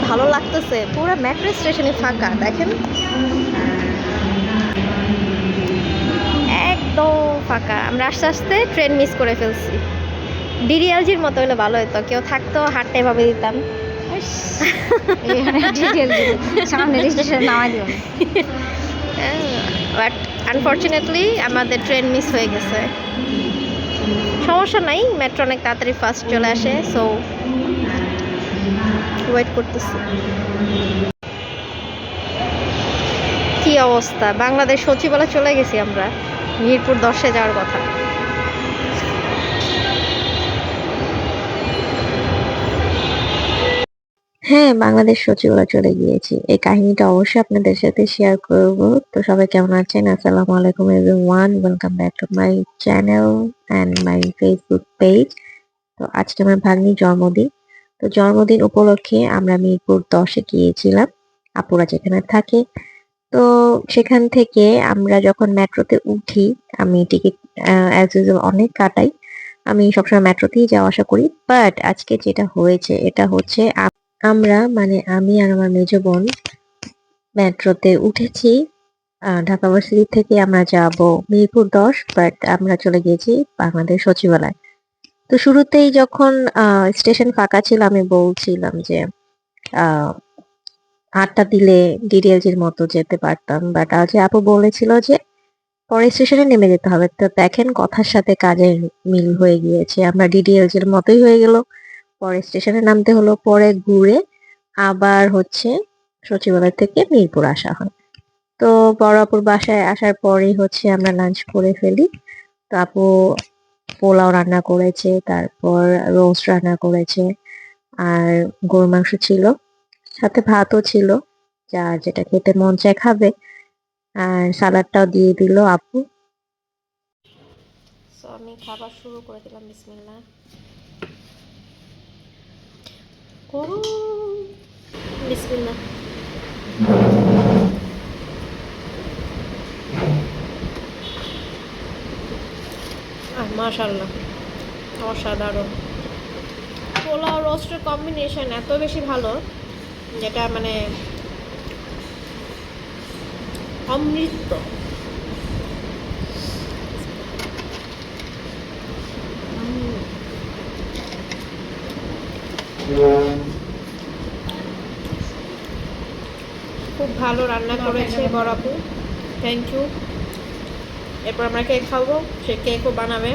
ভালো লাগতেছে, পুরো মেট্রো স্টেশনে ফাঁকা দেখেন, একদম ফাঁকা। আমরা আস্তে আস্তে ট্রেন মিস করে ফেলছি। ডিডিএলজির মতো হলে ভালো হতো, কেউ থাকতো হাতটা এভাবে দিতাম। সামনে স্টেশনে নামাই দিও না। বাট আনফর্চুনেটলি আমাদের ট্রেন মিস হয়ে গেছে। সমস্যা নাই, মেট্রো অনেক তাড়াতাড়ি ফার্স্ট চলে আসে, সো ওয়েট করতেছি। কি অবস্থা, বাংলাদেশ সচিবালয় চলে গেছি আমরা, মিরপুর 10-এ যাওয়ার কথা। হ্যাঁ, বাংলাদেশ সচিবালয় চলে গিয়েছি। এই কাহিনীটা অবশ্যই আপনাদের সাথে শেয়ার করব। তো সবাই কেমন আছেন? আসসালামু আলাইকুম everyone. Welcome back to my channel and my Facebook page. তো আজকে আমার ভাগ্নির জন্মদিন। তো জন্মদিন উপলক্ষে আমরা মিরপুর 10-এ গিয়েছিলাম, আপুরা যেখানে থাকে। তো সেখান থেকে আমরা যখন মেট্রোতে উঠি, আমি টিকিট অ্যাজ ইউজুয়াল অনেক কাটাই। আমি সবসময় মেট্রোতেই যাওয়া আসা করি। বাট আজকে যেটা হয়েছে এটা হচ্ছে আমরা মানে আমি আর আমার মেজো বোন মেট্রোতে উঠেছি। ঢাকা ভার্সিটি থেকে আমরা যাব মিরপুর 10, বাট আমরা চলে গিয়েছি বাংলাদেশ সচিবালয়। তো শুরুতেই যখন স্টেশন ফাঁকা ছিল আমি বলছিলাম যে আহ 8টা দিলে ডিডিএলজির মতো যেতে পারতাম, বাট আজ আপু বলেছিল যে পরে স্টেশনে নেমে যেতে হবে। তো দেখেন কথার সাথে কাজের মিল হয়ে গিয়েছে, আমরা ডিডিএলজির মতোই হয়ে গেল। পরে স্টেশনে নামতে হলো, পরে ঘুরে আবার হচ্ছে সচিবালয় থেকে মিরপুর আসা হয়। তো বড় আপুর বাসায় আসার পরেই হচ্ছে আমরা লাঞ্চ করে ফেলি। তো আপু পোলাও রান্না করেছে, তারপর রোস্ট রান্না করেছে, আর গরুর মাংস ছিল, সাথে ভাতও ছিল, যার যেটা খেতে মন চায় খাবে। আর সালাডটাও দিয়ে দিল আপু। সো আমি খাবার শুরু করে দিলাম, বিসমিল্লাহ করু, বিসমিল্লাহ। মাশাআল্লাহ, অসাধারণ। পোলাও রোস্টের কম্বিনেশন এত বেশি ভালো, যেটা মানে অমৃত। খুব ভালো রান্না করেছে বড় আপু, থ্যাংক ইউ। এরপর আমরা কেক খাবো, সে কেকও বানাবে।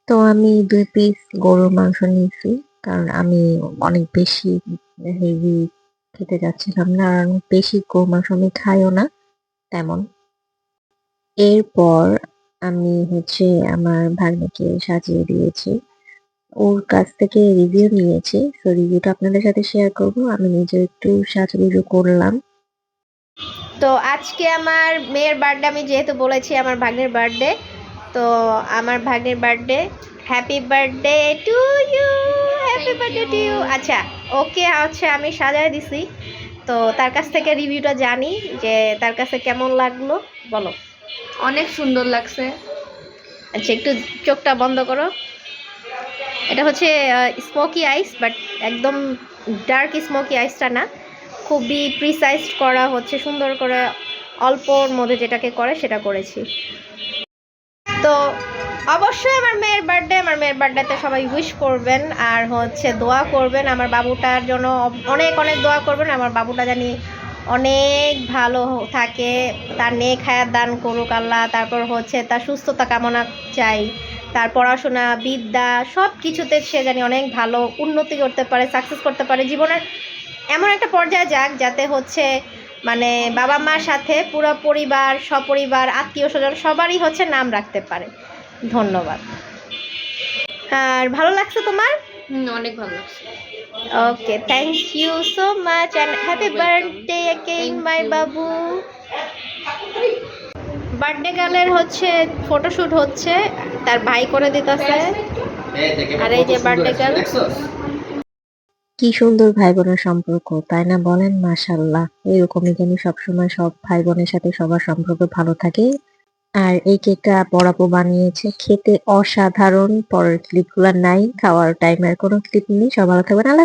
তো আমি 2 পিস গরুর মাংস নিয়েছি, কারণ আমি অনেক বেশি হেভি খেতে যাচ্ছিলাম না, আর অনেক বেশি গরুর মাংস আমি খাইও না তেমন। এরপর আমি হচ্ছে আমার ভাগ্নিকে সাজিয়ে দিয়েছি, ওর কাছ থেকে রিভিউ নিয়েছি। তো রিভিউটা আপনাদের সাথে শেয়ার করব। আমি নিজে একটু সাজুগুজু করলাম। তো আজকে আমার মেয়ের বার্থডে, আমি যেহেতু বলেছি আমার ভাগ্নের বার্থডে, তো আমার ভাগ্নের birthday, happy birthday to you, happy birthday to you. আচ্ছা, ওকে, আচ্ছা আমি সাজায় দিছি। তো তার কাছ থেকে রিভিউটা জানি যে তার কাছে কেমন লাগলো, বলো। অনেক সুন্দর লাগছে। আচ্ছা, একটু চোখটা বন্ধ করো। এটা হচ্ছে স্মোকি আইস, বাট একদম ডার্ক স্মোকি আইসটা না, খুবই প্রিসাইজ করা হচ্ছে, সুন্দর করে অল্পর মধ্যে যেটাকে করে সেটা করেছি। তো অবশ্যই আমার মেয়ের বার্থডে, আমার মেয়ের বার্থডেতে সবাই উইশ করবেন, আর হচ্ছে দোয়া করবেন আমার বাবুটার জন্য, অনেক অনেক দোয়া করবেন আমার বাবুটা জানি অনেক ভালো থাকে, তার নেক হায়াত দান করুক আল্লাহ। তারপর হচ্ছে তার সুস্থতা কামনা চাই, তার পড়াশোনা বিদ্যা সব কিছুতে সে জানি অনেক ভালো উন্নতি করতে পারে, সাকসেস করতে পারে জীবনের, এমন একটা পর্যায়ে যাক যাতে হচ্ছে মানে বাবা মার সাথে পুরো পরিবার, সপরিবার, আত্মীয় স্বজন সবারই হচ্ছে নাম রাখতে পারে। ধন্যবাদ। আর ভালো লাগছে তোমার? অনেক ভালো লাগছে। Okay, thank you so much and happy birthday again my babu. Birthday গার্লের হচ্ছে ফটোশুট হচ্ছে, তার ভাই করে দিতেছে। আর এই যে বার্থডে গার্ল, কি সুন্দর ভাই বোনের সম্পর্ক, তাই না বলেন? মাশাআল্লাহ, এরকমই জানি সবসময় সব ভাই বোনের সাথে সবার সম্পর্ক ভালো থাকে। আর এই কেকটা বড়াপু বানিয়েছে, খেতে অসাধারণ। পরের ক্লিপগুলো নাই, খাওয়ার টাইমের কোনো ক্লিপ নেই। সব ভালো থাকবেন, আল্লাহ হাফেজ।